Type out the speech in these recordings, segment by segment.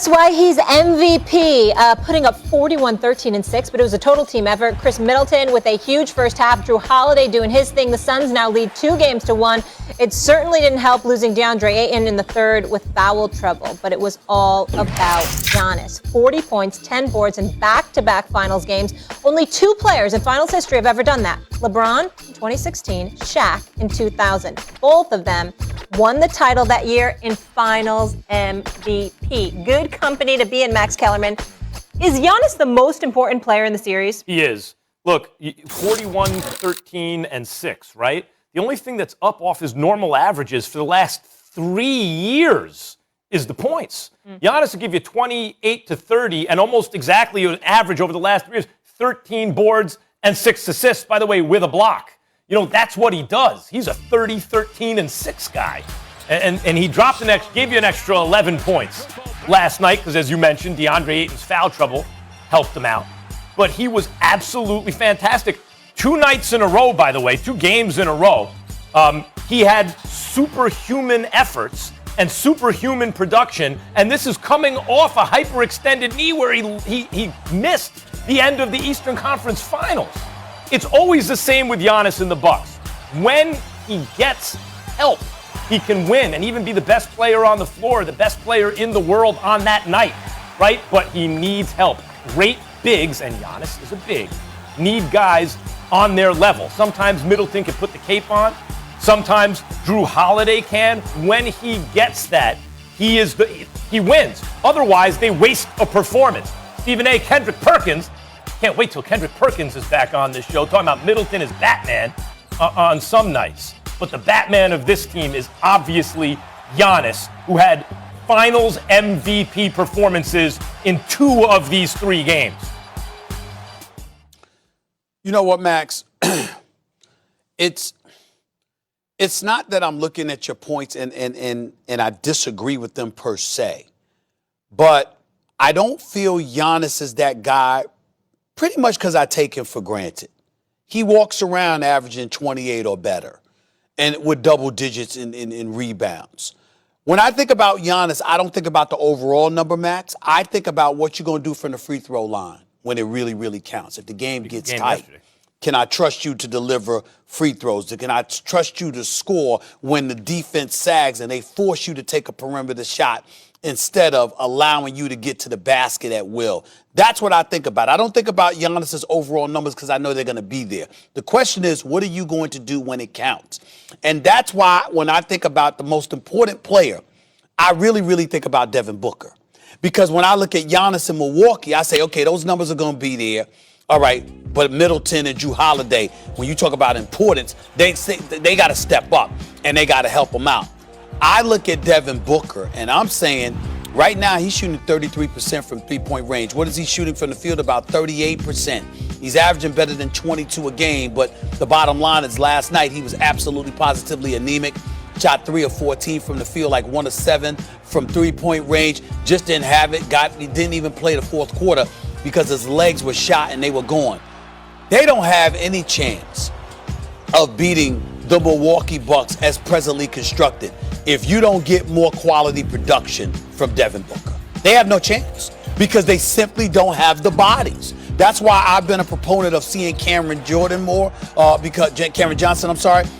Giannis, why he's MVP, putting up 41, 13, and 6, but it was a total team effort. Chris Middleton with a huge first half. Drew Holiday doing his thing. The Suns now lead 2-1. It certainly didn't help losing DeAndre Ayton in the third with foul trouble, but it was all about Giannis. 40 points, 10 boards in back-to-back finals games. Only two players in finals history have ever done that. LeBron in 2016, Shaq in 2000. Both of them won the title that year in finals MVP. Good company to be in, Max Kellerman. Is Giannis the most important player in the series? He is. Look, 41, 13, and 6, right? The only thing that's up off his normal averages for the last 3 years is the points. Giannis will give you 28 to 30 and almost exactly an average over the last 3 years, 13 boards and 6 assists, by the way, with a block. You know, that's what he does. He's a 30, 13, and 6 guy. And he gave you an extra 11 points last night because, as you mentioned, DeAndre Ayton's foul trouble helped him out. But he was absolutely fantastic. 2 nights in a row, by the way, 2 games in a row. He had superhuman efforts and superhuman production, and this is coming off a hyperextended knee where he missed the end of the Eastern Conference Finals. It's always the same with Giannis and the Bucks. When he gets help, he can win and even be the best player on the floor, the best player in the world on that night, right? But he needs help. Great bigs, and Giannis is a big, need guys on their level. Sometimes Middleton can put the cape on. Sometimes Drew Holiday can. When he gets that, he wins. Otherwise, they waste a performance. Stephen A. Kendrick Perkins, can't wait till Kendrick Perkins is back on this show, talking about Middleton as Batman on some nights. But the Batman of this team is obviously Giannis, who had finals MVP performances in 2 of these 3 games. You know what, Max? It's not that I'm looking at your points and I disagree with them per se. But I don't feel Giannis is that guy pretty much because I take him for granted. He walks around averaging 28 or better and with double digits in rebounds. When I think about Giannis, I don't think about the overall number, Max. I think about what you're going to do from the free throw line when it really, really counts. If the game gets tight, yesterday. Can I trust you to deliver free throws? Can I trust you to score when the defense sags and they force you to take a perimeter shot instead of allowing you to get to the basket at will? That's what I think about. I don't think about Giannis's overall numbers because I know they're going to be there. The question is, what are you going to do when it counts? And that's why when I think about the most important player, I really, really think about Devin Booker. Because when I look at Giannis in Milwaukee, I say, okay, those numbers are going to be there. All right, but Middleton and Drew Holiday, when you talk about importance, they got to step up and they got to help them out. I look at Devin Booker and I'm saying right now he's shooting 33% from three-point range. What is he shooting from the field? About 38%. He's averaging better than 22 a game, but the bottom line is last night he was absolutely positively anemic. Shot 3 of 14 from the field, like 1 of 7 from three-point range. Just didn't have it. He didn't even play the fourth quarter because his legs were shot and they were gone. They don't have any chance of beating the Milwaukee Bucks as presently constructed if you don't get more quality production from Devin Booker. They have no chance because they simply don't have the bodies. That's why I've been a proponent of seeing Cameron Johnson,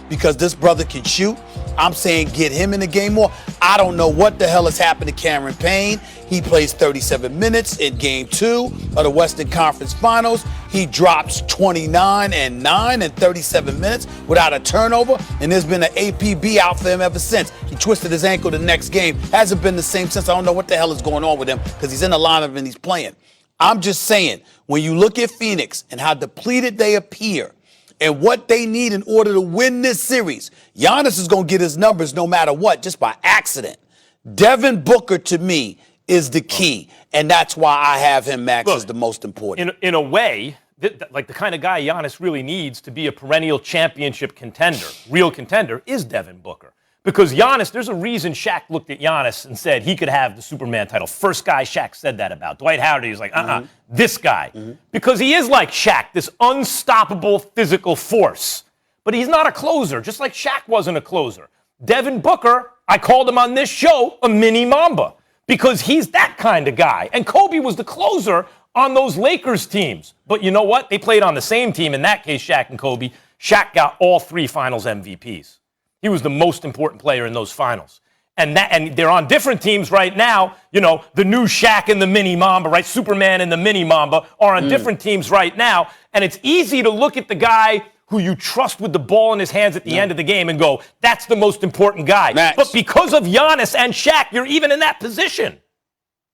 because this brother can shoot. I'm saying get him in the game more. I don't know what the hell has happened to Cameron Payne. He plays 37 minutes in Game 2 of the Western Conference Finals. He drops 29 and 9 in 37 minutes without a turnover, and there's been an APB out for him ever since. He twisted his ankle the next game. Hasn't been the same since. I don't know what the hell is going on with him because he's in the lineup and he's playing. I'm just saying, when you look at Phoenix and how depleted they appear and what they need in order to win this series, Giannis is going to get his numbers no matter what, just by accident. Devin Booker, to me, is the key, and that's why I have him, Max, as the most important. In a way, like the kind of guy Giannis really needs to be a perennial championship contender, real contender, is Devin Booker. Because Giannis, there's a reason Shaq looked at Giannis and said he could have the Superman title. First guy Shaq said that about. Dwight Howard, he was like, this guy. Because he is like Shaq, this unstoppable physical force. But he's not a closer, just like Shaq wasn't a closer. Devin Booker, I called him on this show a mini Mamba. because he's that kind of guy. And Kobe was the closer on those Lakers teams. But you know what? They played on the same team. In that case, Shaq and Kobe. Shaq got all 3 finals MVPs. He was the most important player in those finals. And they're on different teams right now. You know, the new Shaq and the mini Mamba, right? Superman and the mini Mamba are on different teams right now. And it's easy to look at the guy who you trust with the ball in his hands at the end of the game and go, that's the most important guy. Max. But because of Giannis and Shaq, you're even in that position.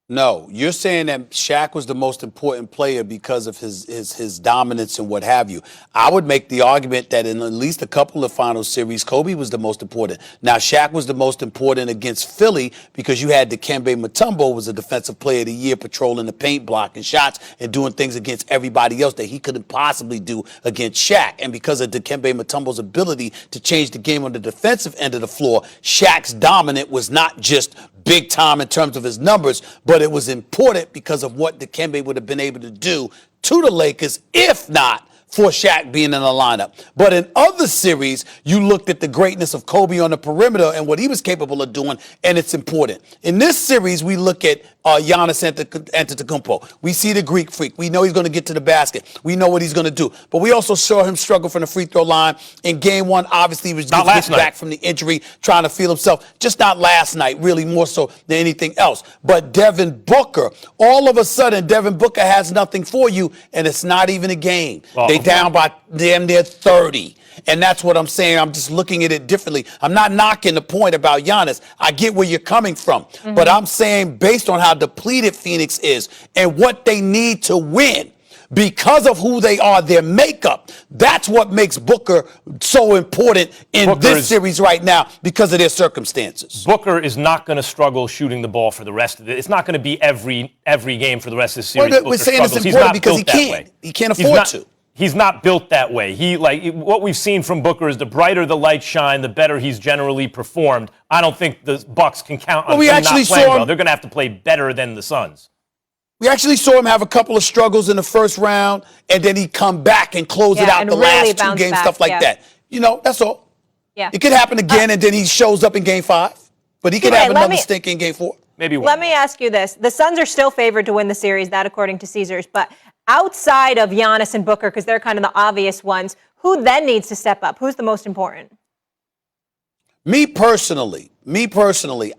No, you're saying that Shaq was the most important player because of his dominance and what have you. I would make the argument that in at least a couple of final series, Kobe was the most important. Now, Shaq was the most important against Philly because you had Dikembe Mutombo was a defensive player of the year, patrolling the paint, blocking shots, and doing things against everybody else that he couldn't possibly do against Shaq. And because of Dikembe Mutombo's ability to change the game on the defensive end of the floor, Shaq's dominant was not just big time in terms of his numbers, but it was important because of what Dikembe would have been able to do to the Lakers, if not for Shaq being in the lineup. But in other series, you looked at the greatness of Kobe on the perimeter and what he was capable of doing, and it's important. In this series, we look at Giannis Antetokounmpo. We see the Greek freak. We know he's going to get to the basket. We know what he's going to do. But we also saw him struggle from the free throw line. In game 1, obviously, he was just back from the injury, trying to feel himself. Just not last night, really, more so than anything else. But Devin Booker, all of a sudden, Devin Booker has nothing for you, and it's not even a game. They down by damn near 30. And that's what I'm saying. I'm just looking at it differently. I'm not knocking the point about Giannis. I get where you're coming from. But I'm saying based on how depleted Phoenix is and what they need to win because of who they are, their makeup, that's what makes Booker so important in this series right now because of their circumstances. Booker is not going to struggle shooting the ball for the rest of it. It's not going to be every game for the rest of the series. We're saying it's important because he can't. He can't afford to. He's not built that way. What we've seen from Booker is the brighter the lights shine, the better he's generally performed. I don't think the Bucks can count on him not playing well. They're going to have to play better than the Suns. We actually saw him have a couple of struggles in the first round, and then he come back and close it out the really last 2 games, stuff like that. You know, that's all. Yeah. It could happen again, and then he shows up in game 5. But he could have another stink in game 4. Maybe one. Let me ask you this. The Suns are still favored to win the series, that according to Caesars. But outside of Giannis and Booker, because they're kind of the obvious ones, who then needs to step up? Who's the most important? Me personally,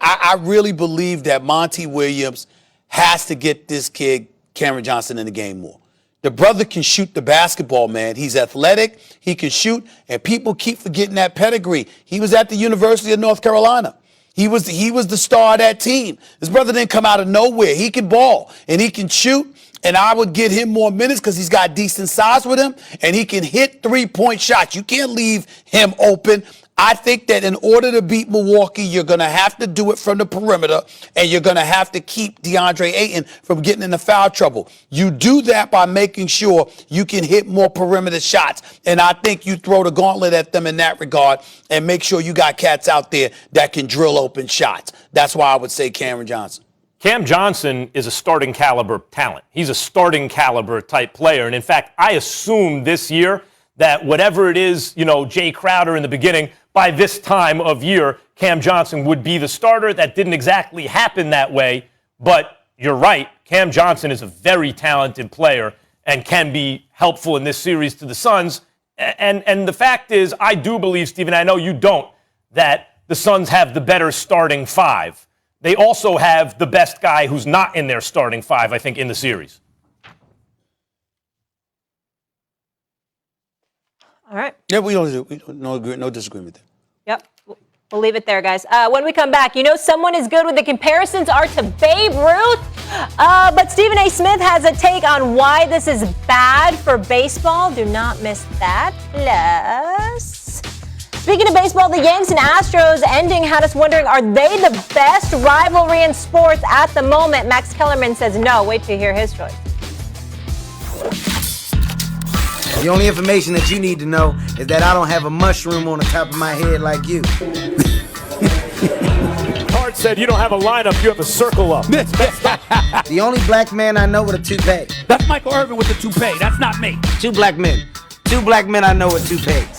I really believe that Monty Williams has to get this kid, Cameron Johnson, in the game more. The brother can shoot the basketball, man. He's athletic, he can shoot, and people keep forgetting that pedigree. He was at the University of North Carolina. He was the star of that team. His brother didn't come out of nowhere. He can ball, and he can shoot, and I would get him more minutes because he's got decent size with him, and he can hit three-point shots. You can't leave him open. I think that in order to beat Milwaukee, you're going to have to do it from the perimeter, and you're going to have to keep DeAndre Ayton from getting into foul trouble. You do that by making sure you can hit more perimeter shots, and I think you throw the gauntlet at them in that regard and make sure you got cats out there that can drill open shots. That's why I would say Cameron Johnson. Cam Johnson is a starting caliber talent. He's a starting caliber type player, and in fact, I assume this year that whatever it is, Jay Crowder in the beginning, by this time of year, Cam Johnson would be the starter. That didn't exactly happen that way, but you're right. Cam Johnson is a very talented player and can be helpful in this series to the Suns. And the fact is, I do believe, Stephen, I know you don't, that the Suns have the better starting 5. They also have the best guy who's not in their starting 5, I think, in the series. All right. Yeah, no disagreement there. Yep. We'll leave it there, guys. When we come back, someone is good when the comparisons are to Babe Ruth. But Stephen A. Smith has a take on why this is bad for baseball. Do not miss that. Plus, speaking of baseball, the Yanks and Astros ending had us wondering, are they the best rivalry in sports at the moment? Max Kellerman says no. Wait to hear his choice. The only information that you need to know is that I don't have a mushroom on the top of my head like you. Hart said you don't have a lineup, you have a circle up. The only black man I know with a toupee. That's Michael Irvin with the toupee. That's not me. 2 black men. 2 black men I know with toupees.